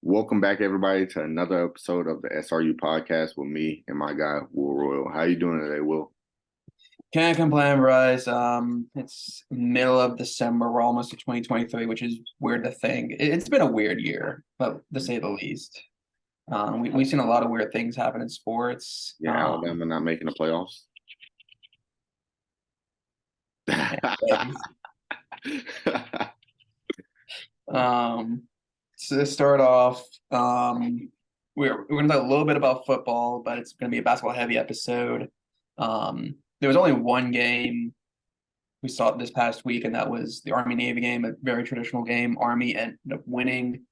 Welcome back, everybody, to another episode of the SRU podcast with me and my guy, Will Royal. How you doing today, Will? Can't complain, Bryce. It's middle of December. We're almost to 2023, which is weird to think. It's been a weird year, but to say the least. We've seen a lot of weird things happen in sports. Yeah, Alabama not making the playoffs. So to start off, we're gonna talk a little bit about football, but it's gonna be a basketball heavy episode. There was only one game we saw this past week, and that was the Army Navy game, a very traditional game. Army ended up winning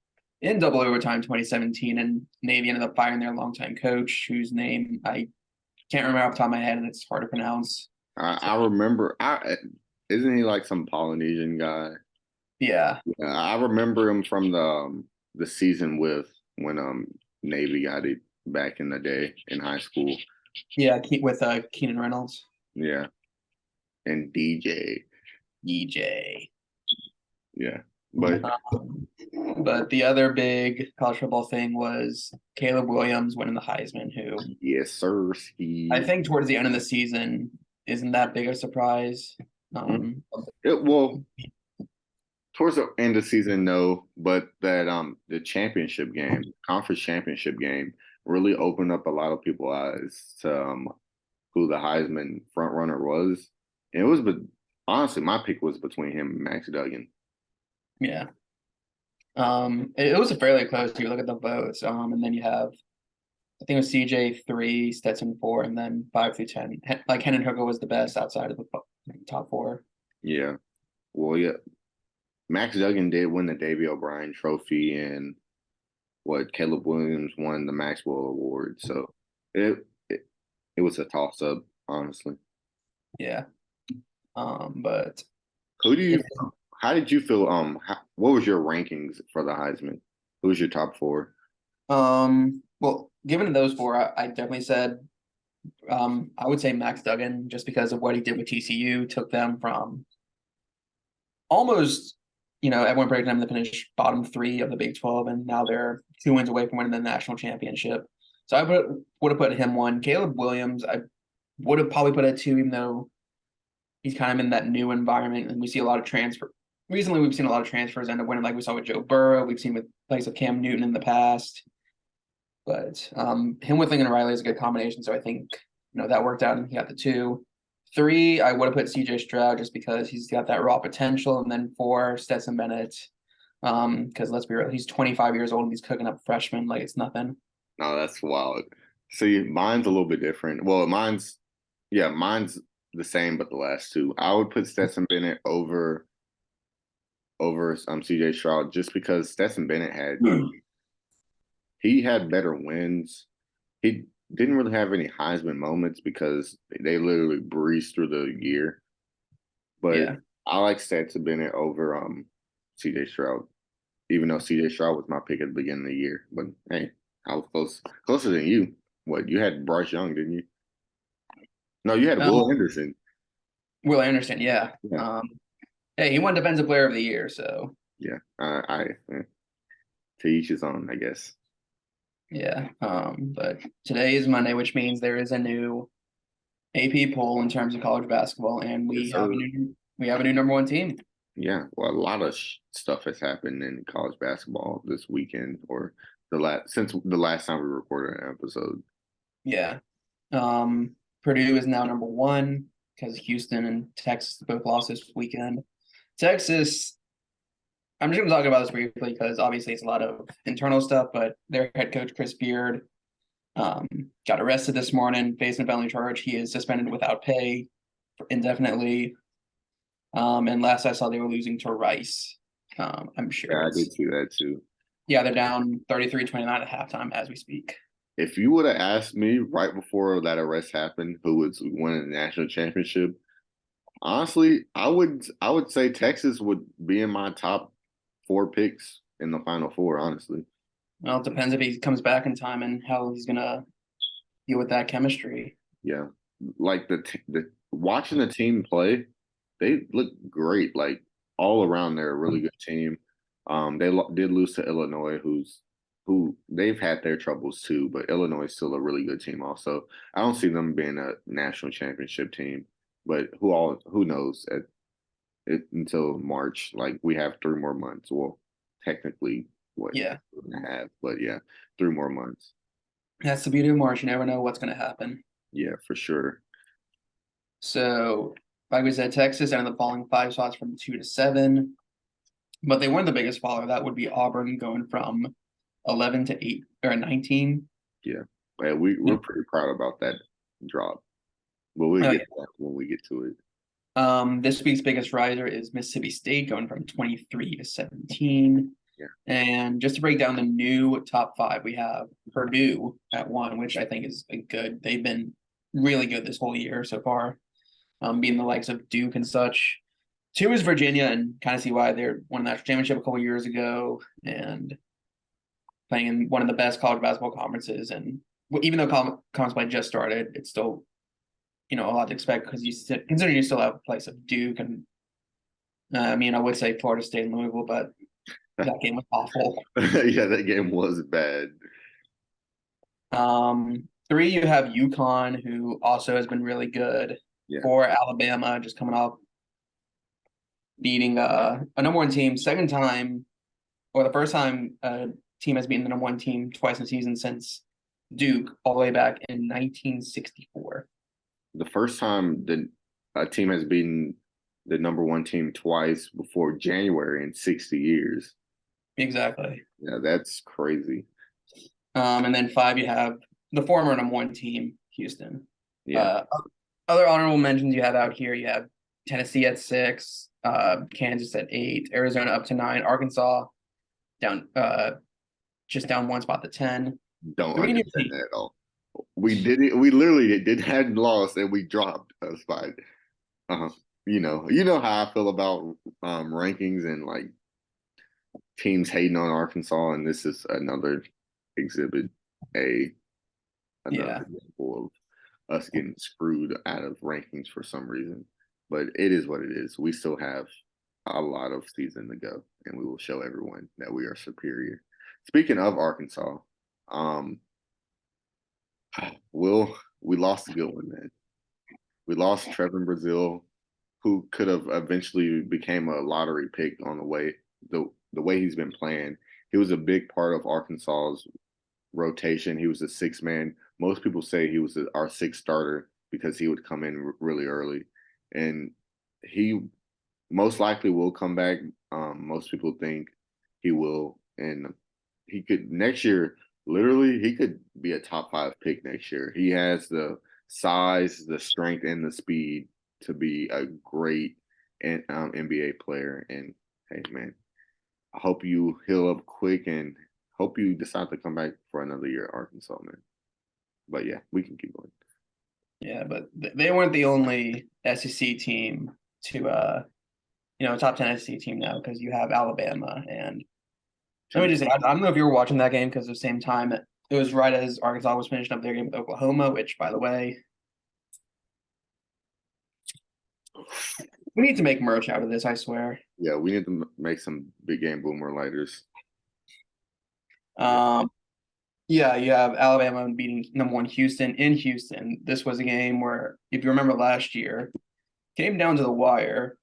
in double overtime 2017, and Navy ended up firing their longtime coach, whose name I can't remember off the top of my head, and it's hard to pronounce. I remember. Isn't he like some Polynesian guy? Yeah. I remember him from the season when Navy got it back in the day in high school. Yeah, with Keenan Reynolds. Yeah, and DJ. EJ. Yeah, but the other big college football thing was Caleb Williams winning the Heisman, who yes, sir. I think towards the end of the season isn't that big a surprise. Well, towards the end of the season, no, but that the championship game, conference championship game, really opened up a lot of people's eyes to who the Heisman front runner was. And it was, but honestly, my pick was between him and Max Duggan. Yeah. It was a fairly close. You look at the votes, and then you have, I think it was CJ 3, Stetson 4, and then 5 through 10. Like Hendon Hooker was the best outside of the top 4. Yeah. Well, yeah. Max Duggan did win the Davy O'Brien Trophy, and Caleb Williams won the Maxwell Award. So it was a toss up, honestly. Yeah. But who do you? How did you feel? What was your rankings for the Heisman? Who was your top 4? Well, given those 4, I definitely said, I would say Max Duggan, just because of what he did with TCU, took them from almost, everyone predicted them to finish bottom 3 of the Big 12, and now they're 2 wins away from winning the national championship. So I would have put him 1. Caleb Williams, I would have probably put at 2, even though he's kind of in that new environment, and we see a lot of transfer. Recently, we've seen a lot of transfers end up winning, like we saw with Joe Burrow. We've seen with likes of Cam Newton in the past. But him with Lincoln Riley is a good combination, so I think that worked out, and he got the 2. 3, I would have put CJ Stroud just because he's got that raw potential, and then 4, Stetson Bennett, because let's be real, he's 25 years old and he's cooking up freshmen like it's nothing. No, that's wild. See, mine's a little bit different. Well, mine's the same, but the last 2. I would put Stetson Bennett over CJ Stroud just because Stetson Bennett had better wins. He didn't really have any Heisman moments because they literally breezed through the year. But yeah. I like Stetson Bennett over CJ Stroud, even though CJ Stroud was my pick at the beginning of the year. But hey, I was closer than you. You had Bryce Young, didn't you? No, you had Will Anderson. Will Anderson, yeah. Hey, he won Defensive Player of the Year, so yeah, to each his own, I guess. Yeah, but today is Monday, which means there is a new AP poll in terms of college basketball, and we have a new number 1 team. Yeah, well, a lot of stuff has happened in college basketball this weekend, or since the last time we recorded an episode. Yeah, Purdue is now number 1 because Houston and Texas both lost this weekend. Texas, I'm just going to talk about this briefly because obviously it's a lot of internal stuff, but their head coach, Chris Beard, got arrested this morning, facing a felony charge. He is suspended without pay indefinitely. And last I saw, they were losing to Rice. I'm sure. Yeah, I did see that too. Yeah, they're down 33-29 at halftime as we speak. If you would have asked me right before that arrest happened who was winning the national championship, honestly, I would say Texas would be in my top 4 picks in the Final Four, honestly. Well, it depends if he comes back in time and how he's going to deal with that chemistry. Yeah. Like the watching the team play, they look great. Like all around, they're a really good team. They did lose to Illinois, who's who they've had their troubles too, but Illinois is still a really good team. Also, I don't see them being a national championship team, but who knows until March? Like we have 3 more months. Well, technically, what Yeah, 2.5, but yeah, 3 more months. that's the beauty of March. You never know what's going to happen. Yeah, for sure. So, like we said, Texas ended up falling 5 spots from 2 to 7, but they weren't the biggest faller. That would be Auburn going from 11 to 8 or 19. Yeah, but we're pretty proud about that drop. But we'll Oh, get yeah. to that when we get to it. This week's biggest riser is Mississippi State going from 23 to 17. Yeah. And just to break down the new top 5, we have Purdue at 1, which I think is good. They've been really good this whole year so far, beating the likes of Duke and such. 2 is Virginia, and kind of see why they won the national championship a couple years ago and playing in one of the best college basketball conferences. And even though conference play just started, it's still a lot to expect because considering you still have a place of Duke and I would say Florida State and Louisville, but that game was awful. Yeah, that game was bad. 3, you have UConn, who also has been really good. Yeah. 4, Alabama, just coming off beating a number 1 team, second time, or the first time a team has beaten the number 1 team twice in a season since Duke, all the way back in 1964. The first time a team has beaten the number 1 team twice before January in 60 years. Exactly. Yeah, that's crazy. And then 5, you have the former number 1 team, Houston. Yeah. Other honorable mentions you have out here, you have Tennessee at 6, Kansas at 8, Arizona up to 9, Arkansas down just down 1 spot to 10. Don't understand that at all. We literally hadn't lost and we dropped a spot. You know how I feel about rankings and like teams hating on Arkansas, and this is another exhibit another example of us getting screwed out of rankings for some reason. But it is what it is. We still have a lot of season to go, and we will show everyone that we are superior. Speaking of Arkansas, we lost a good one, man. We lost Trevin Brazile, who could have eventually became a lottery pick on the way he's been playing. He was a big part of Arkansas's rotation. He was a 6-man. Most people say he was our 6th starter because he would come in really early, and he most likely will come back. Most people think he will, and he could next year. Literally, he could be a top 5 pick next year. He has the size, the strength, and the speed to be a great NBA player. And hey, man, I hope you heal up quick and hope you decide to come back for another year at Arkansas, man. But yeah, we can keep going. Yeah, but they weren't the only SEC team to top 10 SEC team now, because you have Alabama. And let me just say, I don't know if you were watching that game, because at the same time, it was right as Arkansas was finishing up their game with Oklahoma, which, by the way, we need to make merch out of this, I swear. Yeah, we need to make some big game boomer lighters. Yeah, you have Alabama beating number 1 Houston in Houston. This was a game where, if you remember last year, came down to the wire,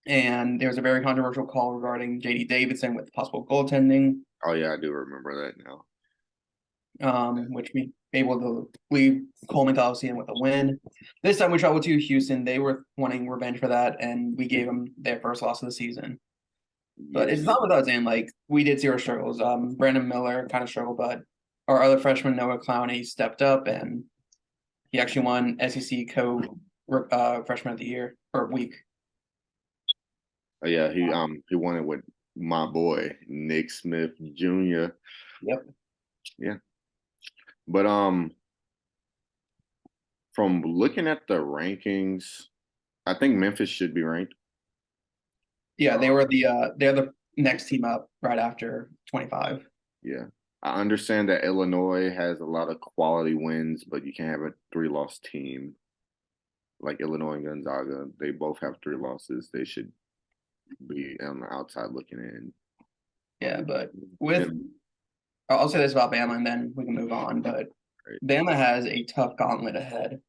and there was a very controversial call regarding J.D. Davidson with possible goaltending. Oh yeah, I do remember that now. Which we able to leave Coleman Coliseum with a win. This time we traveled to Houston. They were wanting revenge for that, and we gave them their first loss of the season. But it's not without saying, like, we did see our struggles. Brandon Miller kind of struggled, but our other freshman, Noah Clowney, stepped up, and he actually won SEC freshman of the year or week. Yeah, he won it with my boy Nick Smith Jr. Yep. Yeah. But from looking at the rankings, I think Memphis should be ranked. Yeah, they're the next team up right after 25. Yeah. I understand that Illinois has a lot of quality wins, but you can't have a 3-loss team like Illinois and Gonzaga. They both have 3 losses. They should be on the outside looking in. Yeah, but with I'll say this about Bama, and then we can move on. But Right? Bama has a tough gauntlet ahead.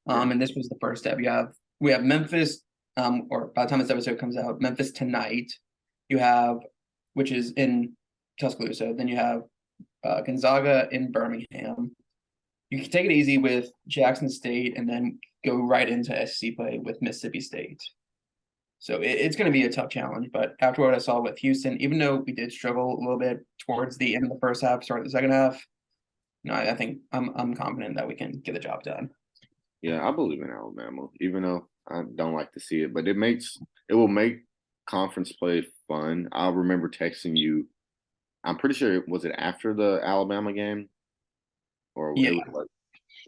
Yeah. And this was the first step. We have Memphis, or by the time this episode comes out, Memphis tonight. You have, which is in Tuscaloosa. Then you have Gonzaga in Birmingham. You can take it easy with Jackson State, and then go right into SEC play with Mississippi State. So it's going to be a tough challenge. But after what I saw with Houston, even though we did struggle a little bit towards the end of the first half, start of the second half, I think I'm confident that we can get the job done. Yeah, I believe in Alabama, even though I don't like to see it, but it will make conference play fun. I remember texting you. I'm pretty sure was it after the Alabama game, or it Yeah, was like,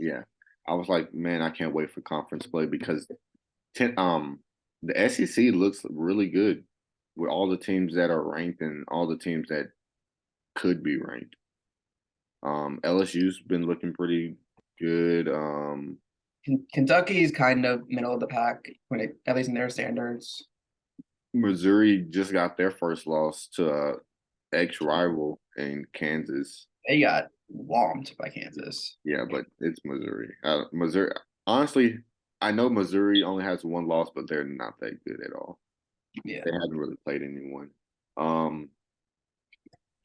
yeah. I was like, man, I can't wait for conference play because the SEC looks really good with all the teams that are ranked and all the teams that could be ranked. LSU's been looking pretty good. Kentucky is kind of middle of the pack at least in their standards. Missouri just got their first loss to ex-rival in Kansas. They got whomped by Kansas. Yeah, but it's Missouri. Missouri, honestly, I know Missouri only has one loss, but they're not that good at all. Yeah, They haven't really played anyone. Um,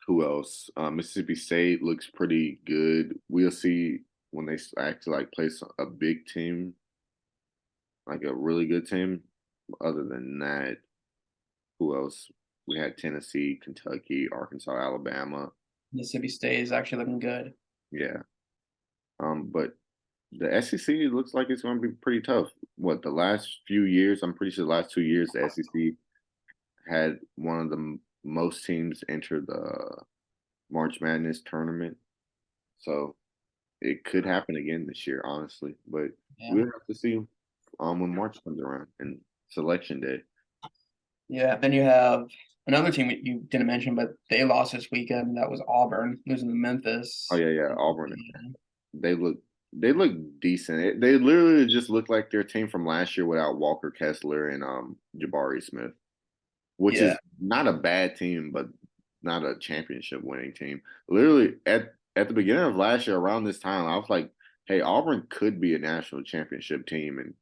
who else? Mississippi State looks pretty good. We'll see when they actually like play a big team, like a really good team. Other than that, who else? We had Tennessee, Kentucky, Arkansas, Alabama. Mississippi State is actually looking good. Yeah. But the SEC looks like it's going to be pretty tough. What the last few years? I'm pretty sure the last 2 years the SEC had one of the most teams enter the March Madness tournament. So it could happen again this year, honestly. But Yeah. we'll have to see when March comes around and selection day. Yeah. Then you have another team that you didn't mention, but they lost this weekend. That was Auburn losing to Memphis. Oh yeah, Auburn. They look decent. They literally just look like their team from last year without Walker Kessler and Jabari Smith, which is not a bad team, but not a championship winning team. Literally at the beginning of last year, around this time, I was like, "Hey, Auburn could be a national championship team," and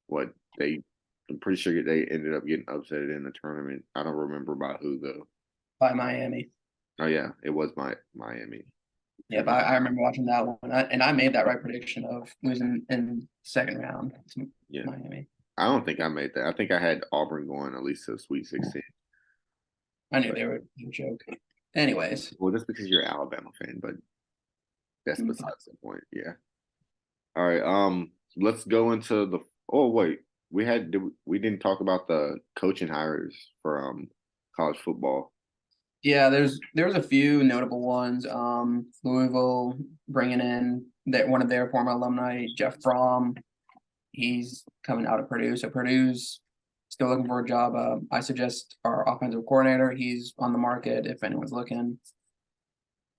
what I'm pretty sure they ended up getting upset in the tournament. I don't remember by who though. By Miami. Oh yeah, it was Miami. Yeah, but I remember watching that one, and I made that right prediction of losing in second round to Miami. I don't think I made that. I think I had Auburn going at least to the Sweet 16. I knew they were a joke. Anyways. Well, that's because you're an Alabama fan, but that's besides the point. Yeah. All right. Let's go into the. Oh wait, we didn't talk about the coaching hires for college football. Yeah, there's a few notable ones. Louisville bringing in one of their former alumni, Jeff Fromm. He's coming out of Purdue, so Purdue's still looking for a job. I suggest our offensive coordinator. He's on the market if anyone's looking.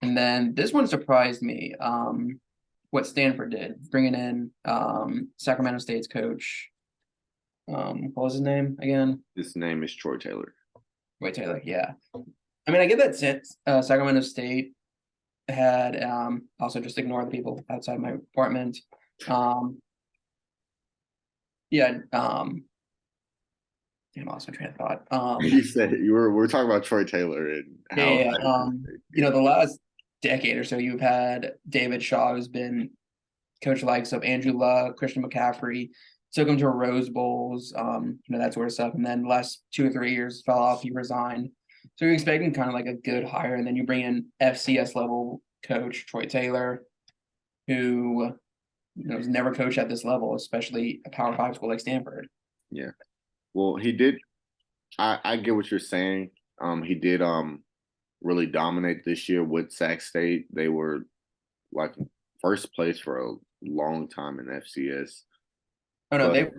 And then this one surprised me. What Stanford did, bringing in Sacramento State's coach. What was his name again? His name is Troy Taylor. Troy Taylor, yeah. I mean, I get that since Sacramento State had also just ignore the people outside my apartment. Yeah. Damn, I lost my train of thought. You said we're talking about Troy Taylor and how. The last decade or so, you've had David Shaw, who's been coach likes of Andrew Luck, Christian McCaffrey, took him to Rose Bowls, that sort of stuff. And then the last 2 or 3 years fell off, he resigned. So you're expecting kind of like a good hire, and then you bring in FCS level coach Troy Taylor, who has never coached at this level, especially a Power 5 school like Stanford. Yeah, well, he did. I get what you're saying. He did really dominate this year with Sac State. They were like first place for a long time in FCS. Oh no, I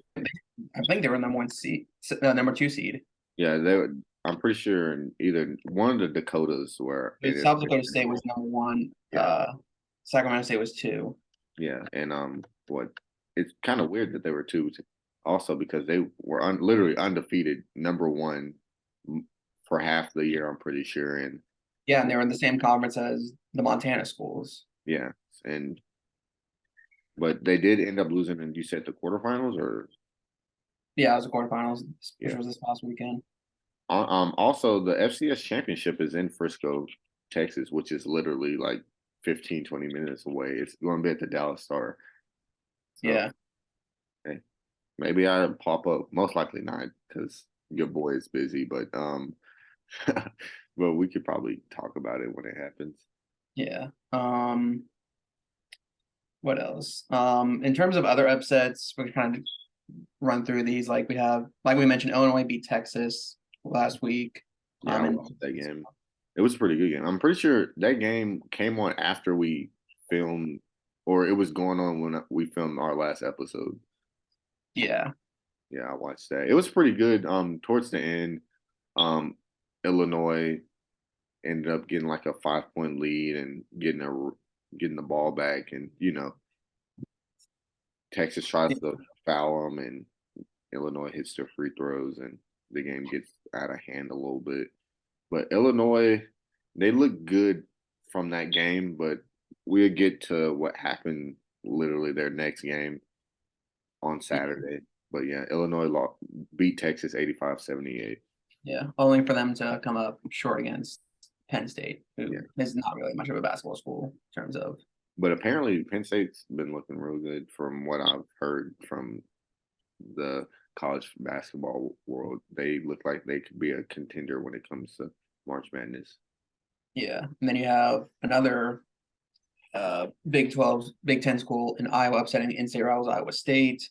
think they were number 1 seed, number 2 seed. Yeah, they were. I'm pretty sure in either one of the Dakotas where South Dakota State was number 1. Sacramento State was 2. Yeah, and it's kind of weird that they were 2 also because they were literally undefeated, number 1 for half the year. I'm pretty sure, and Yeah, and they were in the same conference as the Montana schools. Yeah, but they did end up losing, and you said the quarterfinals, or Yeah, it was the quarterfinals, which yeah. was this past weekend. Also, the FCS championship is in Frisco, Texas, which is literally like 15, 20 minutes away. It's going to be at the Dallas Star. So, Yeah. hey, maybe I'll pop up. Most likely not, because your boy is busy. But we could probably talk about it when it happens. Yeah. What else? In terms of other upsets, we kind of run through these. Like we have, like we mentioned, Illinois beat Texas last week. Yeah, I And watched that game. It was a pretty good game. I'm pretty sure that game came on after we filmed, or it was going on when we filmed our last episode. yeah, Yeah, I watched that. It was pretty good. Towards the end, um, Illinois ended up getting like a 5 point lead and getting the ball back, and Texas tries to foul them, and Illinois hits their free throws, and the game gets out of hand a little bit. But Illinois, they look good from that game, but we'll get to what happened literally their next game on Saturday. But yeah, Illinois beat Texas 85-78. yeah. Only for them to come up short against Penn State, who Yeah. is not really much of a basketball school in terms of. But apparently Penn State's been looking real good from what I've heard from the college basketball world. They look like they could be a contender when it comes to March Madness. Yeah, and then you have another Big 12, Big 10 school in Iowa upsetting in-state rivals Iowa State.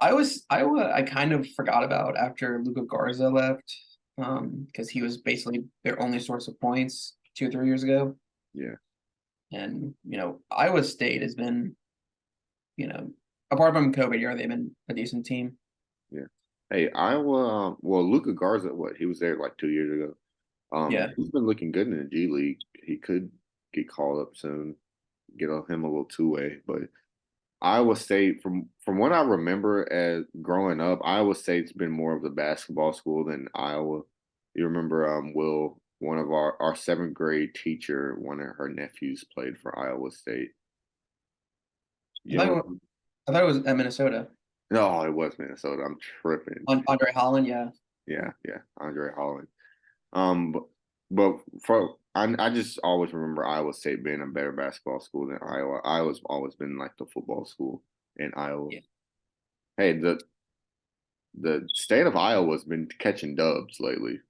Iowa, I kind of forgot about after Luka Garza left, because he was basically their only source of points 2 or 3 years ago. Yeah. And Iowa State has been, apart from COVID year, they've been a decent team. Yeah. Hey, Iowa. Well, Luka Garza, he was there like 2 years ago. Yeah, He's been looking good in the G League. He could get called up soon. Get him a little two-way, but Iowa State, from what I remember as growing up, Iowa State's been more of the basketball school than Iowa. You remember, Will, one of our seventh grade teacher, one of her nephews played for Iowa State. I You thought, know, it was, I thought it was at Minnesota. no, it was Minnesota. I'm tripping. Andre Holland, yeah. Yeah, Andre Holland. But, I just always remember Iowa State being a better basketball school than Iowa. Iowa's always been like the football school in Iowa. Yeah. Hey, the state of Iowa's been catching dubs lately.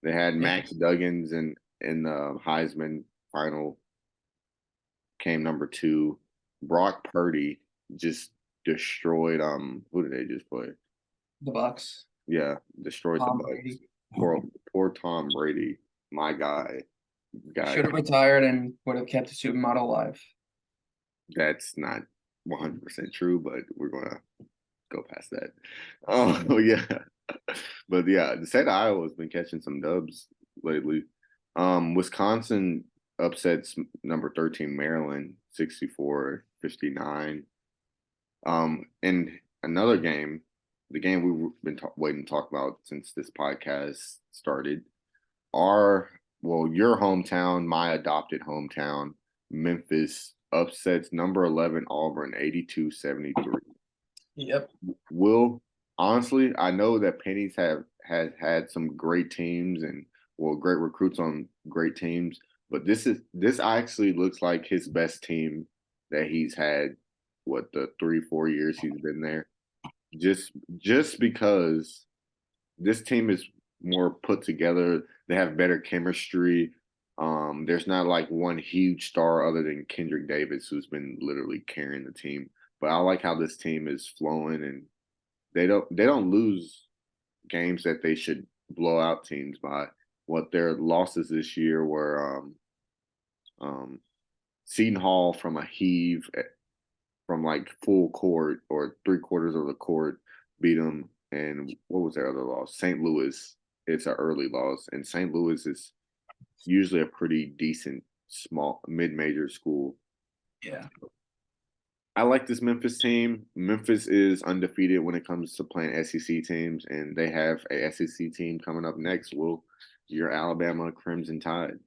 They had Max Duggins in the Heisman final, came number 2. Brock Purdy just destroyed who did they just play? The Bucks. Yeah, destroyed Tom the Bucks. Brady. Poor Tom Brady, my guy. Should have retired and would have kept the supermodel alive. That's not 100% true, but we're gonna go past that. Oh yeah, but yeah, the state of Iowa has been catching some dubs lately. Wisconsin upsets number 13 Maryland 64-59. And another game, the game we've been waiting to talk about since this podcast started, your hometown, my adopted hometown, Memphis upsets number 11 Auburn 82-73. Yep. Will, honestly, I know that Penny's has had some great teams and great recruits on great teams, but this actually looks like his best team that he's had, the 3-4 years he's been there. Just because this team is more put together, they have better chemistry. There's not like one huge star other than Kendrick Davis, who's been literally carrying the team. But I like how this team is flowing, and they don't lose games that they should blow out teams by. What their losses this year were Seton Hall from a heave from like full court or 3/4 of the court beat them. And what was their other loss? St. Louis. It's an early loss, and St. Louis is usually a pretty decent small mid-major school. Yeah. I like this Memphis team. Memphis is undefeated when it comes to playing SEC teams, and they have a SEC team coming up next. Will, your Alabama Crimson Tide.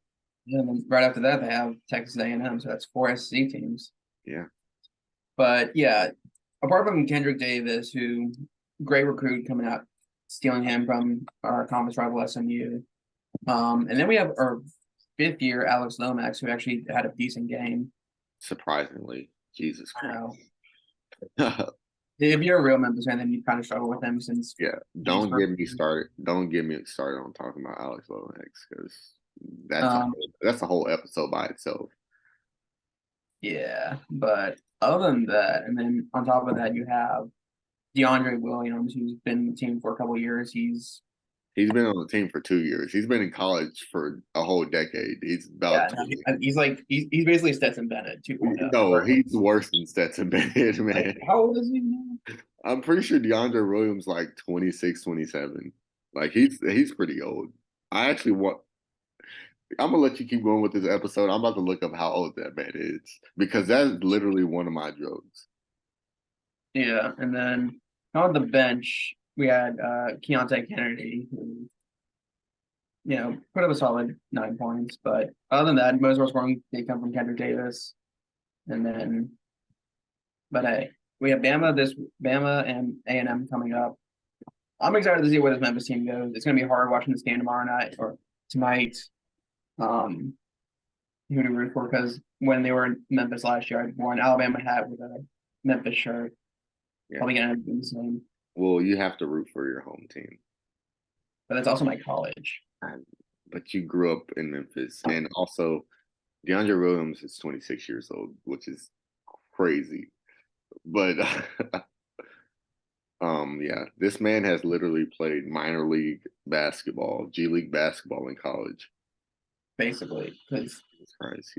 Yeah, and then right after that, they have Texas A&M, so that's 4 SEC teams. Yeah. But yeah, apart from Kendrick Davis, who great recruit coming out, stealing him from our conference rival SMU. And then we have our 5th year Alex Lomax, who actually had a decent game. Surprisingly, Jesus Christ. If you're a real Memphis fan, then you kind of struggle with him since. Yeah, don't get me started. Don't get me started on talking about Alex Lomax because that's a whole episode by itself. Yeah, but other than that, and then on top of that, you have DeAndre Williams, who's been in the team for a couple of years. He's been on the team for 2 years. He's been in college for a whole decade. He's about he's basically Stetson Bennett 2.0. No, he's worse than Stetson Bennett, man. Like, how old is he now? I'm pretty sure DeAndre Williams like 26, 27. Like he's pretty old. I actually want. I'm gonna let you keep going with this episode. I'm about to look up how old that man is because that's literally one of my jokes. Yeah, and then on the bench we had Keontae Kennedy, who put up a solid 9 points. But other than that, most of our scoring they come from Kendrick Davis, and then. But hey, we have Bama and A&M coming up. I'm excited to see where this Memphis team goes. It's going to be hard watching this game tomorrow night or tonight. Who to root for, because when they were in Memphis last year, I wore an Alabama hat with a Memphis shirt. Yeah. Probably going to do the same. Well, you have to root for your home team. But that's also my college. But you grew up in Memphis. And also, DeAndre Williams is 26 years old, which is crazy. But yeah, this man has literally played minor league basketball, G League basketball in college. Basically, because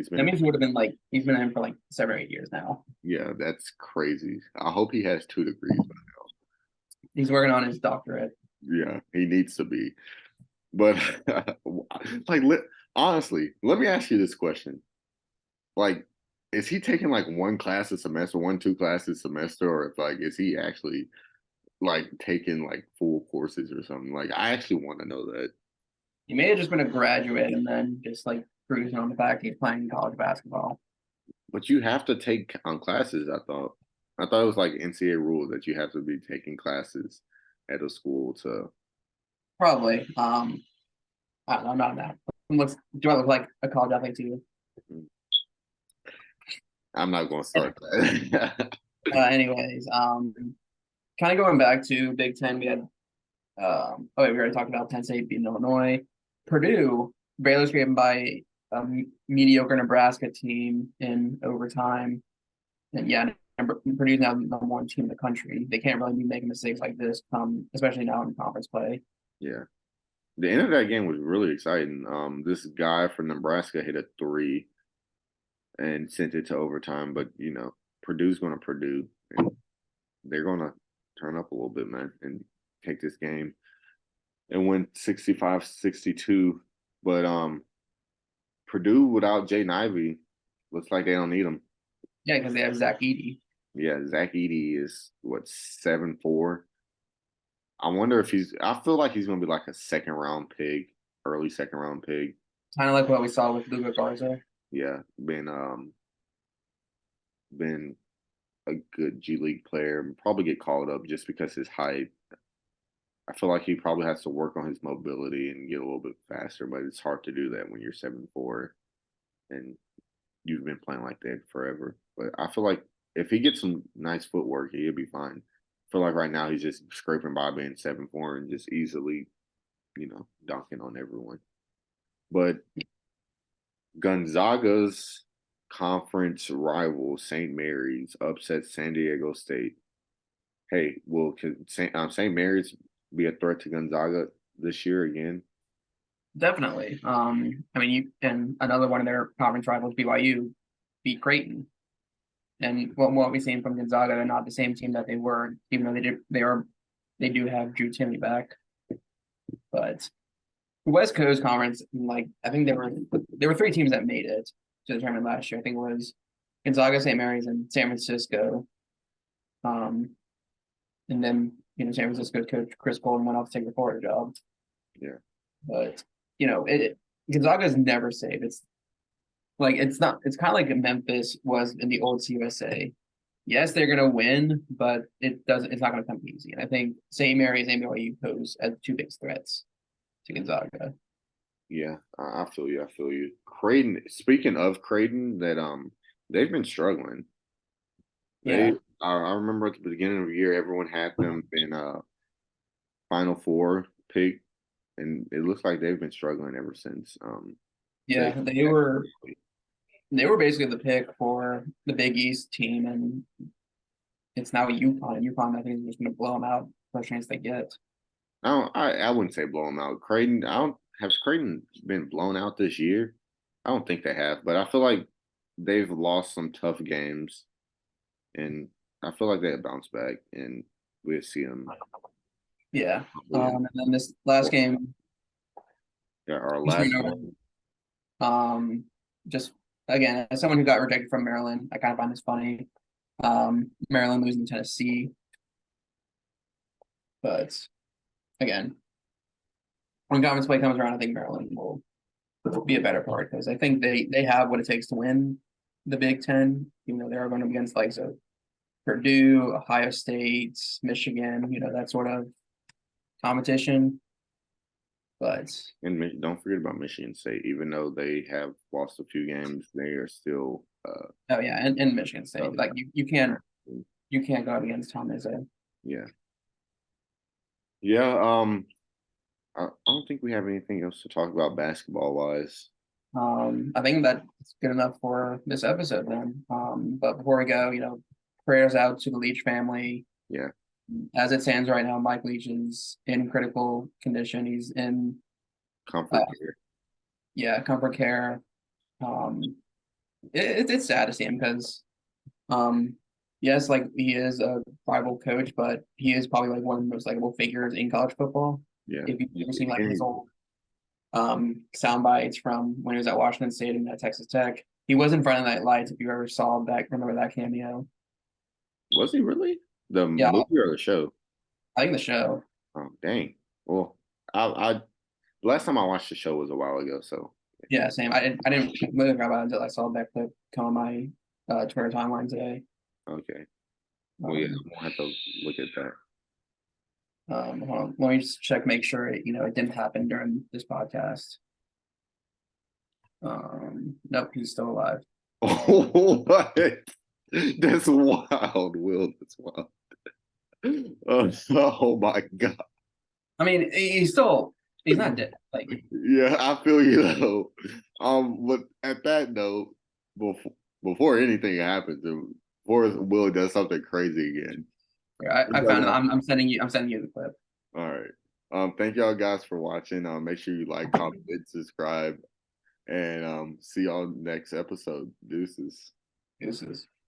that means he would have been he's been in for 7 or 8 years now. Yeah, that's crazy. I hope he has 2 degrees by now. He's working on his doctorate. Yeah, he needs to be. But honestly, let me ask you this question: is he taking 1 class a semester, 2 classes a semester, or is he actually taking full courses or something? I actually want to know that. He may have just been a graduate and then just cruising on the fact he's playing college basketball. But you have to take classes. I thought it was NCAA rule that you have to be taking classes at a school to. Probably. I don't know. Not that. Do I look like a college athlete to you? I'm not going to start that. Anyways, kind of going back to Big Ten, we had. We already talked about Penn State beating Illinois. Purdue barely scraping by a mediocre Nebraska team in overtime. And yeah, Purdue's now the number 1 team in the country. They can't really be making mistakes like this, especially now in conference play. Yeah. The end of that game was really exciting. This guy from Nebraska hit a 3 and sent it to overtime, but Purdue's going to Purdue, and they're going to turn up a little bit, man, and take this game and win 65-62. But Purdue without Jaden Ivey looks like they don't need him. Yeah, because they have Zach Edey. Yeah, Zach Edey is 7'4". I wonder if I feel like he's gonna be a second round pick, early second round pick. Kind of like what we saw with Luka Garza. Yeah, been a good G League player, probably get called up just because his height. I feel like he probably has to work on his mobility and get a little bit faster, but it's hard to do that when you're 7'4" and you've been playing like that forever. But I feel like if he gets some nice footwork, he'll be fine. I feel like right now he's just scraping by being 7'4" and just easily, dunking on everyone. But Gonzaga's conference rival, St. Mary's, upset San Diego State. Hey, can St. Mary's be a threat to Gonzaga this year again? Definitely. And another one of their conference rivals, BYU, beat Creighton. And what we've seen from Gonzaga, they're not the same team that they were, even though they do have Drew Timme back. But the West Coast Conference, I think there were 3 teams that made it to the tournament last year. I think it was Gonzaga, St. Mary's, and San Francisco. And then San Francisco's coach Chris Colton went off to take the Florida job. Yeah. But Gonzaga is never safe. It's like it's not. It's kind of like Memphis was in the old CUSA. Yes, they're gonna win, but it doesn't. It's not gonna come easy. And I think same areas, same way you pose as two big threats to Gonzaga. Yeah, I feel you. I feel you. Creighton. Speaking of Creighton, they've been struggling. They. Yeah, I remember at the beginning of the year, everyone had them in Final Four pick, and it looks like they've been struggling ever since. They. yeah, they were basically the pick for the Big East team, and it's now UConn. UConn, I think, is just going to blow them out first chance they get. I wouldn't say blow them out. Creighton. I don't have Creighton been blown out this year. I don't think they have, but I feel like they've lost some tough games, and I feel like they have bounced back, and we'll see them. Yeah. Hopefully And then this last game, yeah, our just so you last know, one. just again, as someone who got rejected from Maryland, I kind of find this funny. Maryland losing to Tennessee, but again, when conference play comes around, I think Maryland will be a better part because I think they have what it takes to win the Big Ten. They are going to be against like Purdue, Ohio State, Michigan, that sort of competition. But And don't forget about Michigan State. Even though they have lost a few games, they are still. oh yeah, and Michigan State, like you can't go up against Tom Izzo. Yeah. Yeah. I don't think we have anything else to talk about basketball wise. I think that's good enough for this episode then. But before we go, prayers out to the Leach family. Yeah. As it stands right now, Mike Leach is in critical condition. He's in Comfort care. yeah, comfort care. It's sad to see him because yes, like he is a rival coach, but he is probably like one of the most likable figures in college football. Yeah. If you've ever seen like his old sound bites from when he was at Washington State and at Texas Tech. He was in Front of Night Lights. If you ever saw that, remember that cameo? Was he really the Yeah, movie or the show? I think the show. Oh dang. Well, I last time I watched the show was a while ago. So Yeah, same. I didn't really think about it until I saw that clip come on my Twitter timeline today. okay. Well, yeah, I'm gonna have to look at that. Hold on. Let me just check, make sure it didn't happen during this podcast. Nope, he's still alive. Oh, what? That's wild, Will. That's wild. Oh my God. I mean, he's not dead. Like, Yeah, I feel you though. But at that note, before anything happens, before Will does something crazy again. I found it. I'm sending you the clip. All right. Thank y'all guys for watching. Make sure you like, comment, subscribe, and see y'all next episode. Deuces. Deuces.